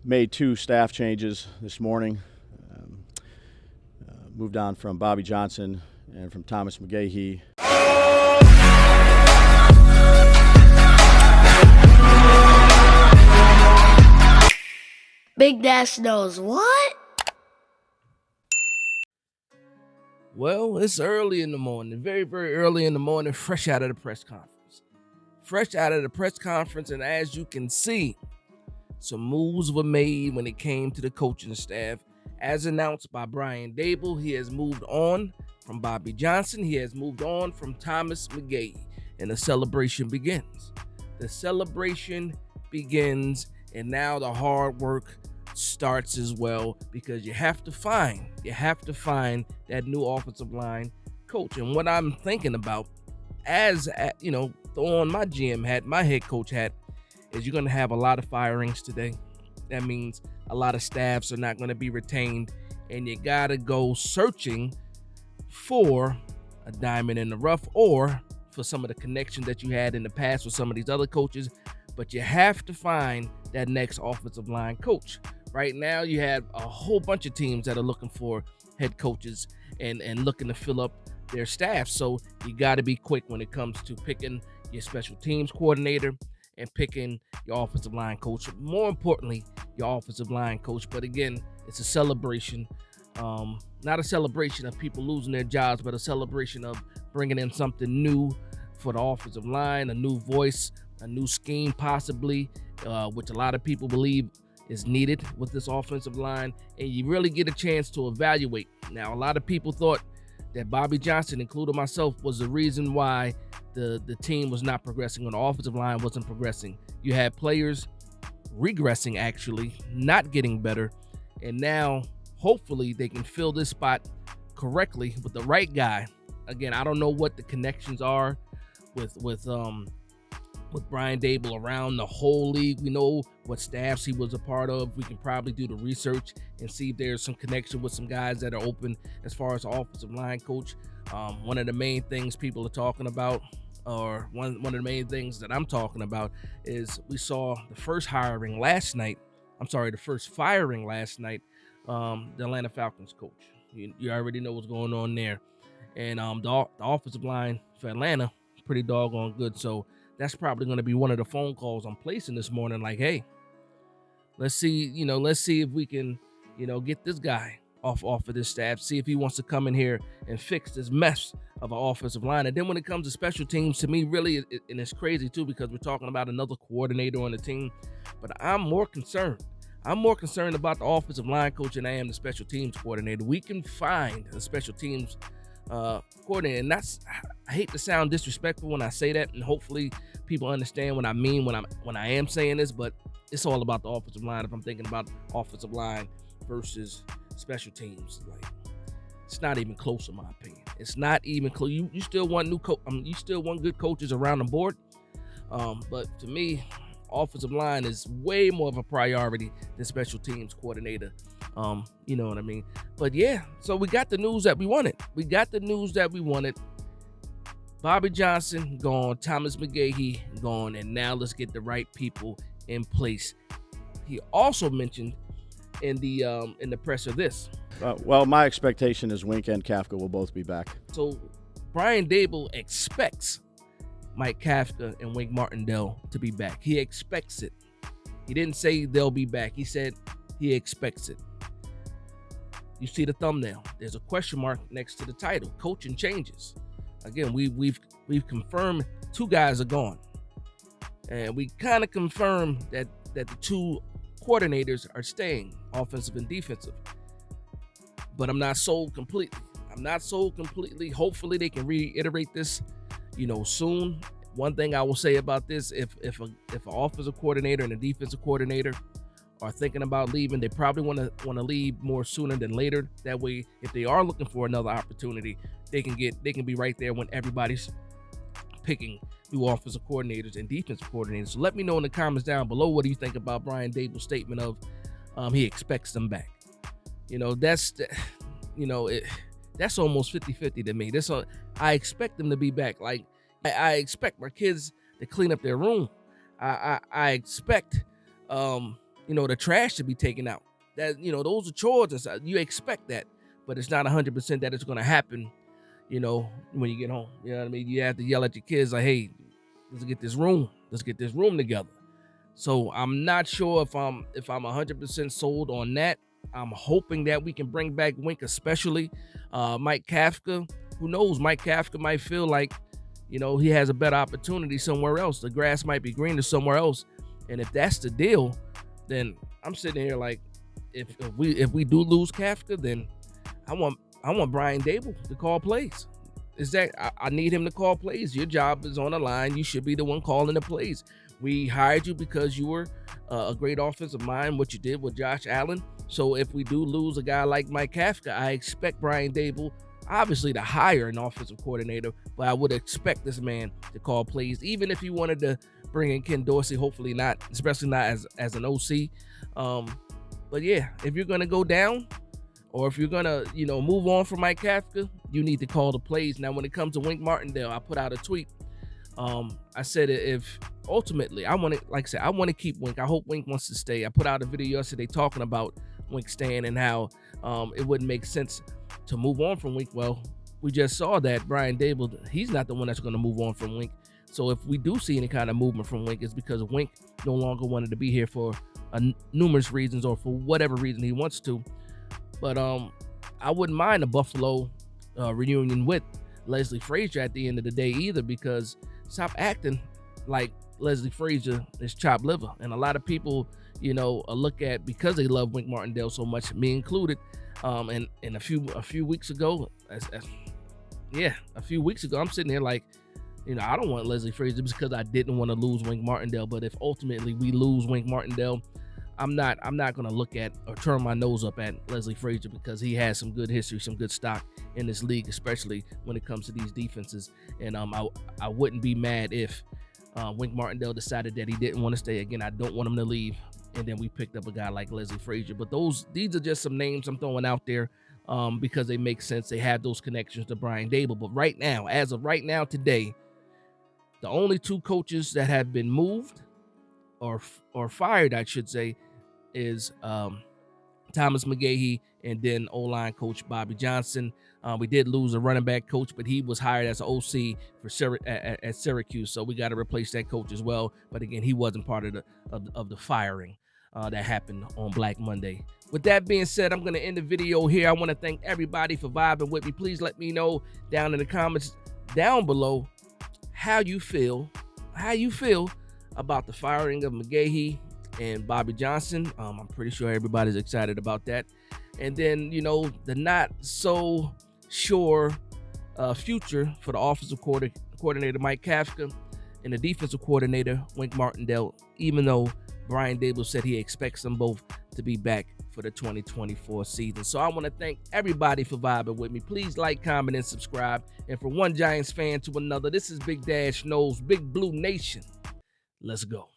made 2 staff changes this morning. Moved on from Bobby Johnson and from Thomas McGhaughey. Big Dash knows what? Well, it's early in the morning, very, very early in the morning, fresh out of the press conference. And as you can see, some moves were made when it came to the coaching staff. As announced by Brian Daboll, he has moved on from Bobby Johnson. He has moved on from Thomas McGhaughey, and the celebration begins. And now the hard work starts as well, because you have to find that new offensive line coach. And what I'm thinking about, as throw on my GM hat, my head coach hat, is you're going to have a lot of firings today. That means a lot of staffs are not going to be retained, and you got to go searching for a diamond in the rough or for some of the connections that you had in the past with some of these other coaches. But you have to find that next offensive line coach. Right now, you have a whole bunch of teams that are looking for head coaches and looking to fill up their staff. So you got to be quick when it comes to picking your special teams coordinator and picking your offensive line coach. More importantly, your offensive line coach. But again, it's a celebration. Not a celebration of people losing their jobs, but a celebration of bringing in something new for the offensive line, a new voice, a new scheme possibly, which a lot of people believe is needed with this offensive line, and you really get a chance to evaluate. Now, a lot of people thought that Bobby Johnson, including myself, was the reason why the team was not progressing, or the offensive line wasn't progressing. You had players regressing, actually, not getting better, and now hopefully they can fill this spot correctly with the right guy. Again, I don't know what the connections are with Brian Daboll around the whole league. We know what staffs he was a part of. We can probably do the research and see if there's some connection with some guys that are open as far as the offensive line coach. One of the main things people are talking about, or one of the main things that I'm talking about, is we saw the first firing last night, the Atlanta Falcons coach. You already know what's going on there. And the offensive line for Atlanta, pretty doggone good. So that's probably going to be one of the phone calls I'm placing this morning. Like, hey, let's see if we can, get this guy off of this staff, see if he wants to come in here and fix this mess of an offensive line. And then when it comes to special teams, to me, really, and it's crazy too, because we're talking about another coordinator on the team, but I'm more concerned about the offensive line coach than I am the special teams coordinator. We can find a special teams coordinator, and I hate to sound disrespectful when I say that, and hopefully people understand what I mean when I am saying this, but it's all about the offensive line. If I'm thinking about offensive line versus special teams, like, it's not even close in my opinion. It's not even close. You still want you still want good coaches around the board, but to me, offensive line is way more of a priority than special teams coordinator. You know what I mean? But yeah, so we got the news that we wanted. Bobby Johnson gone, Thomas McGhaughey gone, and now let's get the right people in place. He also mentioned in the presser this. Well, my expectation is Wink and Kafka will both be back. So Brian Daboll expects Mike Kafka and Wink Martindale to be back. He expects it. He didn't say they'll be back. He said he expects it. You see the thumbnail. There's a question mark next to the title. Coaching changes. Again, we've confirmed 2 guys are gone, and we kind of confirmed that the 2 coordinators are staying, offensive and defensive. But I'm not sold completely. Hopefully they can reiterate this, soon. One thing I will say about this, if an offensive coordinator and a defensive coordinator are thinking about leaving, they probably want to leave more sooner than later. That way, if they are looking for another opportunity, they can be right there when everybody's picking new offensive coordinators and defensive coordinators. So let me know in the comments down below, what do you think about Brian Daboll's statement of he expects them back? That's almost 50-50 to me. I expect them to be back. Like, I expect my kids to clean up their room. I expect the trash to be taken out. That, those are chores and stuff. You expect that, but it's not 100% that it's going to happen, when you get home. You know what I mean? You have to yell at your kids like, hey, let's get this room together. So I'm not sure if I'm 100% sold on that. I'm hoping that we can bring back Wink, especially Mike Kafka. Who knows? Mike Kafka might feel like, he has a better opportunity somewhere else. The grass might be greener somewhere else. And if that's the deal, then I'm sitting here like, if we do lose Kafka, then I want Brian Daboll to call plays. I need him to call plays. Your job is on the line. You should be the one calling the plays. We hired you because you were a great offensive mind, what you did with Josh Allen. So if we do lose a guy like Mike Kafka, I expect Brian Daboll, obviously, to hire an offensive coordinator, but I would expect this man to call plays, even if he wanted to bring in Ken Dorsey. Hopefully not, especially not as an OC. But yeah, if you're going to go down, or if you're going to, move on from Mike Kafka, you need to call the plays. Now, when it comes to Wink Martindale, I put out a tweet. I said, if ultimately I want to keep Wink. I hope Wink wants to stay. I put out a video yesterday talking about Wink staying and how it wouldn't make sense to move on from Wink. Well, we just saw that Brian Daboll, he's not the one that's going to move on from Wink. So if we do see any kind of movement from Wink, it's because Wink no longer wanted to be here for numerous reasons, or for whatever reason he wants to. But I wouldn't mind a Buffalo reunion with Leslie Frazier at the end of the day either, because stop acting like Leslie Frazier is chopped liver. And a lot of people, look at, because they love Wink Martindale so much, me included, and a few weeks ago, a few weeks ago, I'm sitting here like, I don't want Leslie Frazier because I didn't want to lose Wink Martindale. But if ultimately we lose Wink Martindale, I'm not going to look at or turn my nose up at Leslie Frazier, because he has some good history, some good stock in this league, especially when it comes to these defenses. And I wouldn't be mad if Wink Martindale decided that he didn't want to stay. Again, I don't want him to leave, and then we picked up a guy like Leslie Frazier. But these are just some names I'm throwing out there because they make sense. They have those connections to Brian Daboll. But right now, as of right now today, the only two coaches that have been moved or fired, I should say, is Thomas McGhaughey and then O-line coach Bobby Johnson. We did lose a running back coach, but he was hired as an OC at Syracuse, so we got to replace that coach as well. But again, he wasn't part of the firing that happened on Black Monday. With that being said, I'm going to end the video here. I want to thank everybody for vibing with me. Please let me know down in the comments down below how you feel about the firing of McGhaughey and Bobby Johnson. I'm pretty sure everybody's excited about that. And then, the not so sure future for the offensive coordinator Mike Kafka and the defensive coordinator Wink Martindale, even though Brian Daboll said he expects them both to be back for the 2024 season. So I want to thank everybody for vibing with me. Please like, comment, and subscribe. And for one Giants fan to another, this is Big Dash Knows, Big Blue Nation. Let's go.